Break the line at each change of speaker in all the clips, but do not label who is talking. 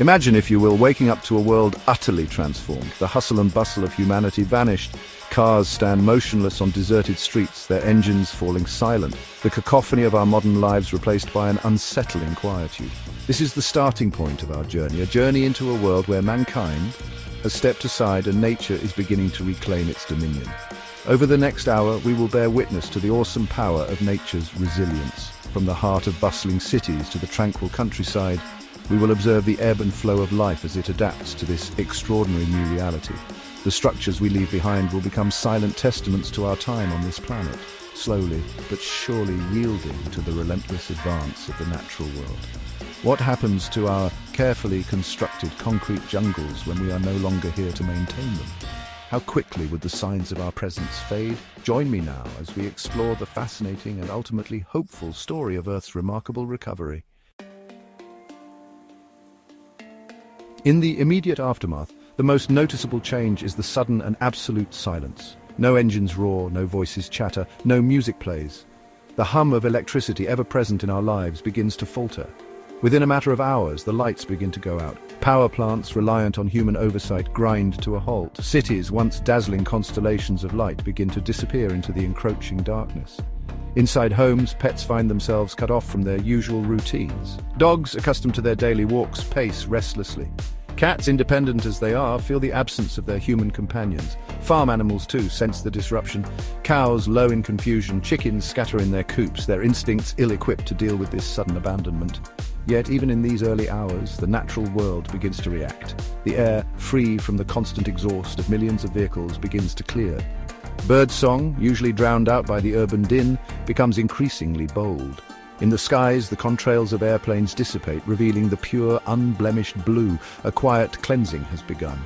Imagine, if you will, waking up to a world utterly transformed. The hustle and bustle of humanity vanished. Cars stand motionless on deserted streets, their engines falling silent. The cacophony of our modern lives replaced by an unsettling quietude. This is the starting point of our journey, a journey into a world where mankind has stepped aside and nature is beginning to reclaim its dominion. Over the next hour, we will bear witness to the awesome power of nature's resilience. From the heart of bustling cities to the tranquil countryside, we will observe the ebb and flow of life as it adapts to this extraordinary new reality. The structures we leave behind will become silent testaments to our time on this planet, slowly but surely yielding to the relentless advance of the natural world. What happens to our carefully constructed concrete jungles when we are no longer here to maintain them? How quickly would the signs of our presence fade? Join me now as we explore the fascinating and ultimately hopeful story of Earth's remarkable recovery. In the immediate aftermath, the most noticeable change is the sudden and absolute silence. No engines roar, no voices chatter, no music plays. The hum of electricity ever present in our lives begins to falter. Within a matter of hours, the lights begin to go out. Power plants reliant on human oversight grind to a halt. Cities, once dazzling constellations of light, begin to disappear into the encroaching darkness. Inside homes, pets find themselves cut off from their usual routines. Dogs, accustomed to their daily walks, pace restlessly. Cats, independent as they are, feel the absence of their human companions. Farm animals, too, sense the disruption. Cows low in confusion, chickens scatter in their coops, their instincts ill-equipped to deal with this sudden abandonment. Yet, even in these early hours, the natural world begins to react. The air, free from the constant exhaust of millions of vehicles, begins to clear. Birdsong, usually drowned out by the urban din, becomes increasingly bold. In the skies, the contrails of airplanes dissipate, revealing the pure, unblemished blue. A quiet cleansing has begun.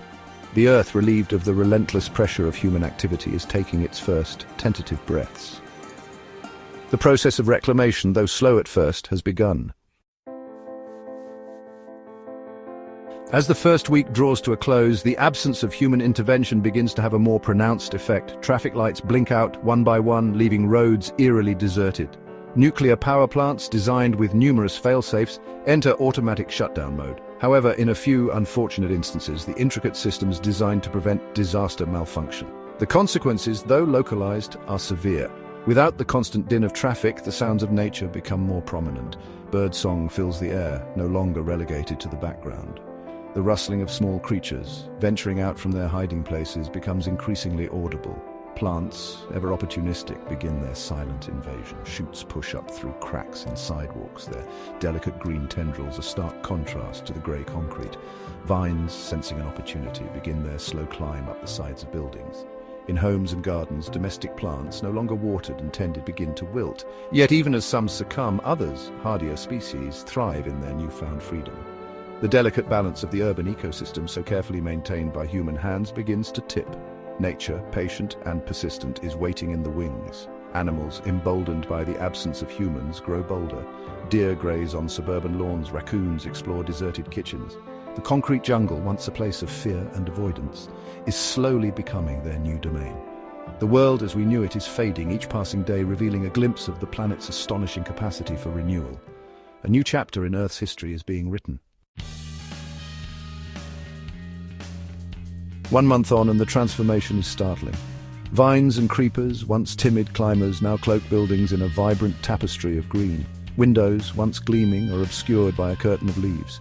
The Earth, relieved of the relentless pressure of human activity, is taking its first tentative breaths. The process of reclamation, though slow at first, has begun. As the first week draws to a close, the absence of human intervention begins to have a more pronounced effect. Traffic lights blink out one by one, leaving roads eerily deserted. Nuclear power plants, designed with numerous fail-safes, enter automatic shutdown mode. However, in a few unfortunate instances, the intricate systems designed to prevent disaster malfunction. The consequences, though localized, are severe. Without the constant din of traffic, the sounds of nature become more prominent. Birdsong fills the air, no longer relegated to the background. The rustling of small creatures, venturing out from their hiding places, becomes increasingly audible. Plants, ever opportunistic, begin their silent invasion. Shoots push up through cracks in sidewalks, their delicate green tendrils a stark contrast to the grey concrete. Vines, sensing an opportunity, begin their slow climb up the sides of buildings. In homes and gardens, domestic plants, no longer watered and tended, begin to wilt. Yet even as some succumb, others, hardier species, thrive in their newfound freedom. The delicate balance of the urban ecosystem, so carefully maintained by human hands, begins to tip. Nature, patient and persistent, is waiting in the wings. Animals, emboldened by the absence of humans, grow bolder. Deer graze on suburban lawns, raccoons explore deserted kitchens. The concrete jungle, once a place of fear and avoidance, is slowly becoming their new domain. The world as we knew it is fading, each passing day revealing a glimpse of the planet's astonishing capacity for renewal. A new chapter in Earth's history is being written. 1 month on, and the transformation is startling. Vines and creepers, once timid climbers, now cloak buildings in a vibrant tapestry of green. Windows, once gleaming, are obscured by a curtain of leaves.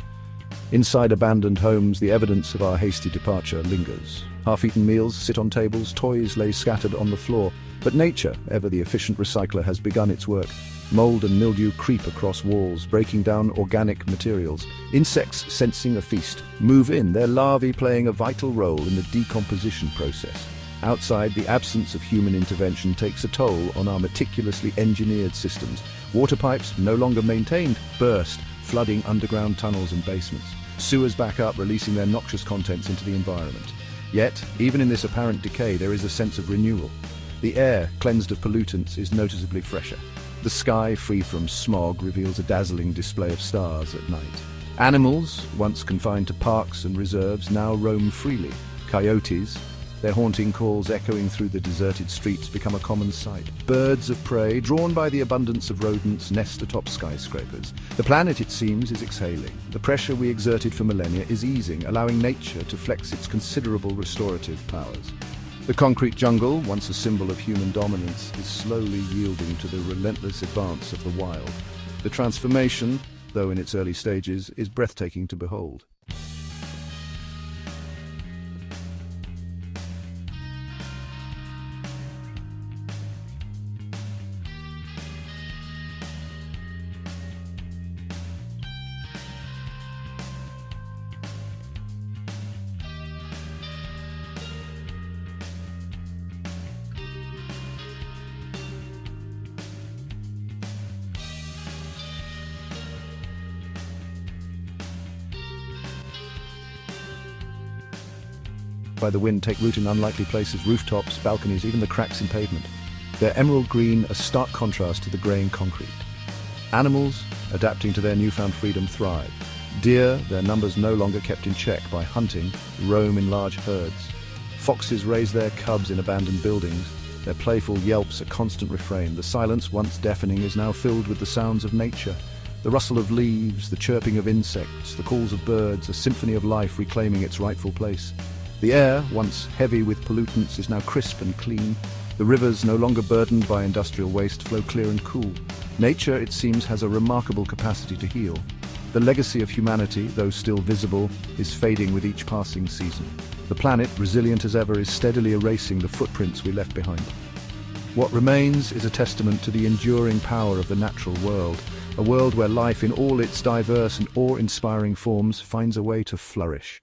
Inside abandoned homes, the evidence of our hasty departure lingers. Half-eaten meals sit on tables, toys lay scattered on the floor. But nature, ever the efficient recycler, has begun its work. Mold and mildew creep across walls, breaking down organic materials. Insects, sensing a feast, move in, their larvae playing a vital role in the decomposition process. Outside, the absence of human intervention takes a toll on our meticulously engineered systems. Water pipes, no longer maintained, burst, flooding underground tunnels and basements. Sewers back up, releasing their noxious contents into the environment. Yet, even in this apparent decay, there is a sense of renewal. The air, cleansed of pollutants, is noticeably fresher. The sky, free from smog, reveals a dazzling display of stars at night. Animals, once confined to parks and reserves, now roam freely. Coyotes, their haunting calls echoing through the deserted streets become a common sight. Birds of prey, drawn by the abundance of rodents, nest atop skyscrapers. The planet, it seems, is exhaling. The pressure we exerted for millennia is easing, allowing nature to flex its considerable restorative powers. The concrete jungle, once a symbol of human dominance, is slowly yielding to the relentless advance of the wild. The transformation, though in its early stages, is breathtaking to behold. By the wind take root in unlikely places, rooftops, balconies, even the cracks in pavement. Their emerald green, a stark contrast to the greying concrete. Animals, adapting to their newfound freedom, thrive. Deer, their numbers no longer kept in check by hunting, roam in large herds. Foxes raise their cubs in abandoned buildings, their playful yelps a constant refrain. The silence, once deafening, is now filled with the sounds of nature. The rustle of leaves, the chirping of insects, the calls of birds, a symphony of life reclaiming its rightful place. The air, once heavy with pollutants, is now crisp and clean. The rivers, no longer burdened by industrial waste, flow clear and cool. Nature, it seems, has a remarkable capacity to heal. The legacy of humanity, though still visible, is fading with each passing season. The planet, resilient as ever, is steadily erasing the footprints we left behind. What remains is a testament to the enduring power of the natural world, a world where life in all its diverse and awe-inspiring forms finds a way to flourish.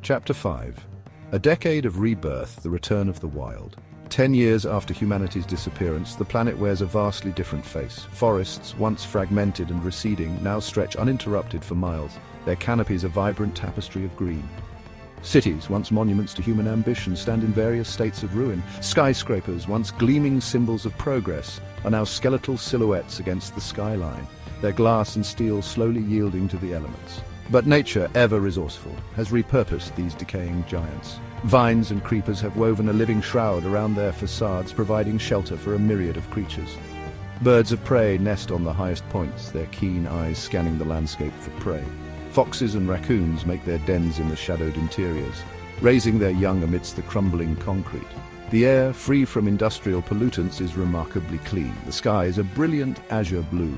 Chapter 5. A decade of rebirth, the return of the wild. 10 years after humanity's disappearance, the planet wears a vastly different face. Forests, once fragmented and receding, now stretch uninterrupted for miles, their canopies a vibrant tapestry of green. Cities, once monuments to human ambition, stand in various states of ruin. Skyscrapers, once gleaming symbols of progress, are now skeletal silhouettes against the skyline, their glass and steel slowly yielding to the elements. But nature, ever resourceful, has repurposed these decaying giants. Vines and creepers have woven a living shroud around their facades, providing shelter for a myriad of creatures. Birds of prey nest on the highest points, their keen eyes scanning the landscape for prey. Foxes and raccoons make their dens in the shadowed interiors, raising their young amidst the crumbling concrete. The air, free from industrial pollutants, is remarkably clean. The sky is a brilliant azure blue.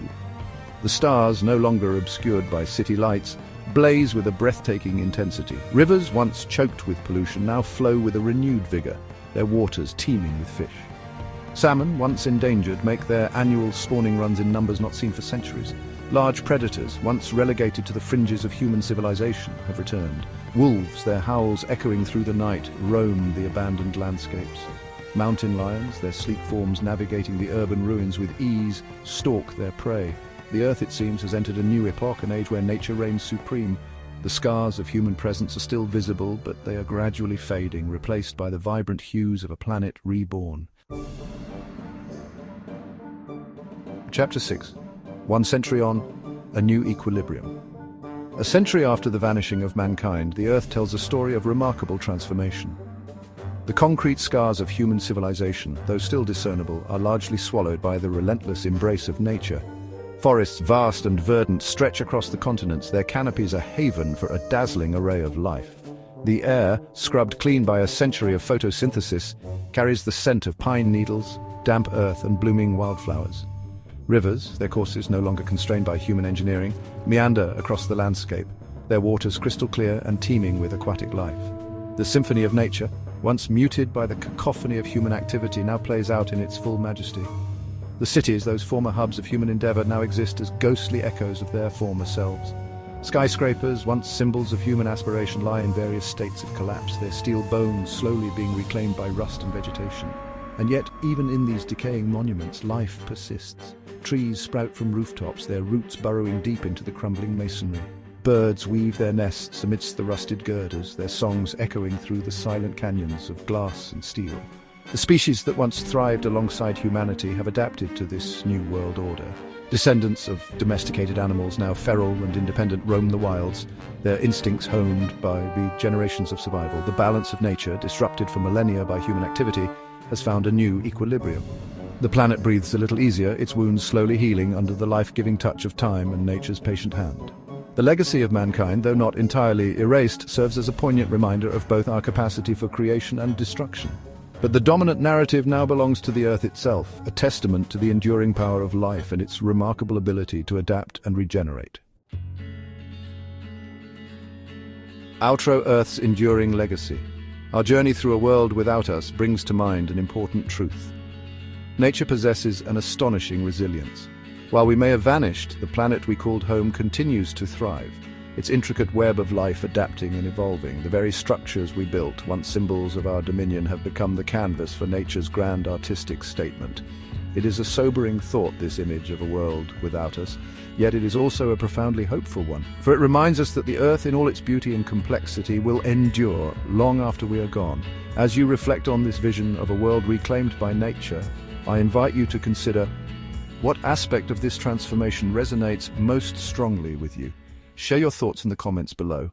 The stars, no longer obscured by city lights, blaze with a breathtaking intensity. Rivers, once choked with pollution, now flow with a renewed vigor, their waters teeming with fish. Salmon, once endangered, make their annual spawning runs in numbers not seen for centuries. Large predators, once relegated to the fringes of human civilization, have returned. Wolves, their howls echoing through the night, roam the abandoned landscapes. Mountain lions, their sleek forms navigating the urban ruins with ease, stalk their prey. The earth, it seems, has entered a new epoch, an age where nature reigns supreme. The scars of human presence are still visible, but they are gradually fading, replaced by the vibrant hues of a planet reborn. Chapter 6. 1 century on, a new equilibrium. A century after the vanishing of mankind, the Earth tells a story of remarkable transformation. The concrete scars of human civilization, though still discernible, are largely swallowed by the relentless embrace of nature. Forests, vast and verdant, stretch across the continents, their canopies a haven for a dazzling array of life. The air, scrubbed clean by a century of photosynthesis, carries the scent of pine needles, damp earth and blooming wildflowers. Rivers, their courses no longer constrained by human engineering, meander across the landscape, their waters crystal clear and teeming with aquatic life. The symphony of nature, once muted by the cacophony of human activity, now plays out in its full majesty. The cities, those former hubs of human endeavor, now exist as ghostly echoes of their former selves. Skyscrapers, once symbols of human aspiration, lie in various states of collapse, their steel bones slowly being reclaimed by rust and vegetation. And yet, even in these decaying monuments, life persists. Trees sprout from rooftops, their roots burrowing deep into the crumbling masonry. Birds weave their nests amidst the rusted girders, their songs echoing through the silent canyons of glass and steel. The species that once thrived alongside humanity have adapted to this new world order, Descendants of domesticated animals, now feral and independent, roam the wilds, their instincts honed by the generations of survival. The balance of nature, disrupted for millennia by human activity, has found a new equilibrium. The planet breathes a little easier, its wounds slowly healing under the life-giving touch of time and nature's patient hand. The legacy of mankind, though not entirely erased, serves as a poignant reminder of both our capacity for creation and destruction. But the dominant narrative now belongs to the Earth itself, a testament to the enduring power of life and its remarkable ability to adapt and regenerate. Outro: Earth's enduring legacy. Our journey through a world without us brings to mind an important truth. Nature possesses an astonishing resilience. While we may have vanished, the planet we called home continues to thrive, its intricate web of life adapting and evolving. The very structures we built, once symbols of our dominion, have become the canvas for nature's grand artistic statement. It is a sobering thought, this image of a world without us, yet it is also a profoundly hopeful one, for it reminds us that the Earth, in all its beauty and complexity, will endure long after we are gone. As you reflect on this vision of a world reclaimed by nature, I invite you to consider what aspect of this transformation resonates most strongly with you. Share your thoughts in the comments below.